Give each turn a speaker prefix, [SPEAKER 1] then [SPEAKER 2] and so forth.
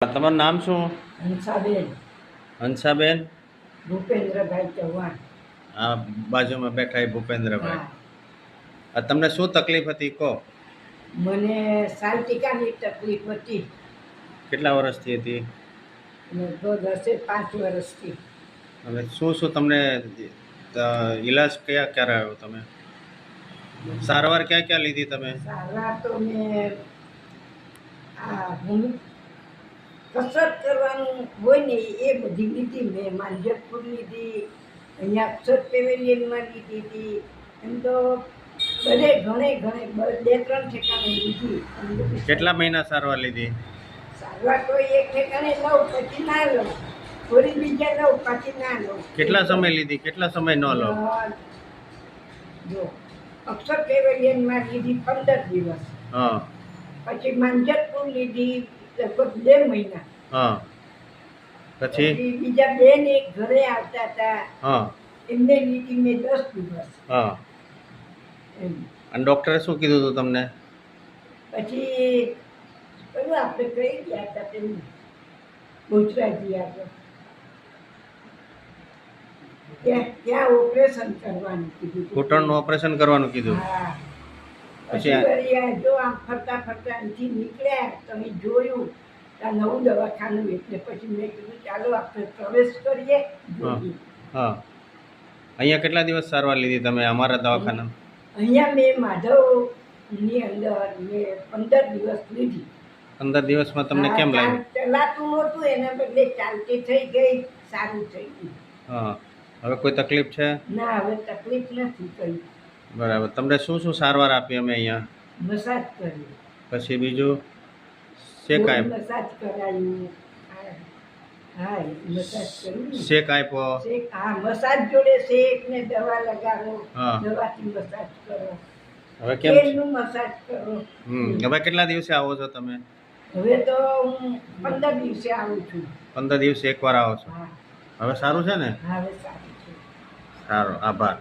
[SPEAKER 1] તમારું નામ શું?
[SPEAKER 2] હંસાબેન
[SPEAKER 1] હંસાબેન.
[SPEAKER 2] ભૂપેન્દ્રભાઈ ચૌહાણ.
[SPEAKER 1] આ બાજુમાં બેઠા એ ભૂપેન્દ્રભાઈ.
[SPEAKER 2] હા,
[SPEAKER 1] તમને શું તકલીફ હતી કહો?
[SPEAKER 2] મને સાલટિકાની તકલીફ હતી.
[SPEAKER 1] કેટલા વર્ષથી હતી
[SPEAKER 2] લગભગ હશે 5 વર્ષથી.
[SPEAKER 1] અને શું શું તમને ઈલાજ કયા ક્યારે આવ્યો? તમે સારવાર ક્યાં ક્યાં લીધી તમે?
[SPEAKER 2] સારવાર તો મેં હું કસરત કરવાનું હોય ને એ બધી લીધી. મેં માંજરપુર લીધી, અહીંયા અક્ષર પેવેલિયનમાં લીધી હતી. એમ તો બધે ઘણે 2-3 ઠેકાણે લીધી.
[SPEAKER 1] કેટલા મહિના સારવાર લીધી?
[SPEAKER 2] સારવાર તો એક ઠેકાણે લઉં પછી ના લઉં, થોડી બીજા લઉં પછી ના લઉં.
[SPEAKER 1] કેટલા સમય લીધી, કેટલા સમય ન લો?
[SPEAKER 2] જો અક્ષર પેવેલિયનમાં લીધી 15 દિવસ,
[SPEAKER 1] હા.
[SPEAKER 2] પછી માંજરપુર લીધી લગભગ 2 મહિના.
[SPEAKER 1] હા. પછી
[SPEAKER 2] બીજા બેન એક ઘરે આવતા હતા,
[SPEAKER 1] હા,
[SPEAKER 2] એમને લીધી મેં 10 દિવસ.
[SPEAKER 1] હા.
[SPEAKER 2] એમ.
[SPEAKER 1] અને ડૉક્ટરે શું કીધું હતું તમને?
[SPEAKER 2] પછી કયું આપણે કઈ ગયા હતા પેલું ગુજરાતી આપણે ત્યાં ઓપરેશન કરવાનું કીધું.
[SPEAKER 1] ઘૂંટણનું ઓપરેશન કરવાનું કીધું.
[SPEAKER 2] હા.
[SPEAKER 1] પછી
[SPEAKER 2] પછી વળી આ જો આમ ફરતા અહીંથી નીકળ્યા તો અહીં જોયું આ નવું દવાખાનું, એટલે પછી મેં કીધું ચાલો આપણે પ્રવેશ કરીએ.
[SPEAKER 1] હા. હા. અહીંયા કેટલા દિવસ સારવાર લીધી તમે અમારા દવાખાના?
[SPEAKER 2] અહીંયા મેં માધવની અંદર મેં 15 દિવસ લીધી.
[SPEAKER 1] 15 દિવસમાં તમને કેમ લાગ્યું?
[SPEAKER 2] ચલાતું નહોતું, એના બદલે ચાલતી થઈ ગઈ, સારું થઈ ગયું.
[SPEAKER 1] હા. હવે કોઈ તકલીફ છે?
[SPEAKER 2] ના, હવે તકલીફ નથી કઈ.
[SPEAKER 1] બરાબર. તમને શું શું સારવાર આપી અમે અહીંયા?
[SPEAKER 2] મસાજ કર્યું,
[SPEAKER 1] પછી બીજું શેક આપ્યો?
[SPEAKER 2] મસાજ કરાયું. હા, મસાજ કર્યું.
[SPEAKER 1] શેક આપ્યો?
[SPEAKER 2] શેક, હા, મસાજ જોડે શેક ને દવા લગાવો.
[SPEAKER 1] હા.
[SPEAKER 2] દવાથી મસાજ કરો,
[SPEAKER 1] હવે કેમ?
[SPEAKER 2] તેલનું મસાજ કરો.
[SPEAKER 1] હવે કેટલા દિવસે આવો છો તમે?
[SPEAKER 2] હવે તો હું 15 દિવસે આવું છું.
[SPEAKER 1] 15 દિવસે એકવાર આવો છો?
[SPEAKER 2] હા,
[SPEAKER 1] હવે સારું છે ને?
[SPEAKER 2] હવે સારું છે.
[SPEAKER 1] સારું, આભાર.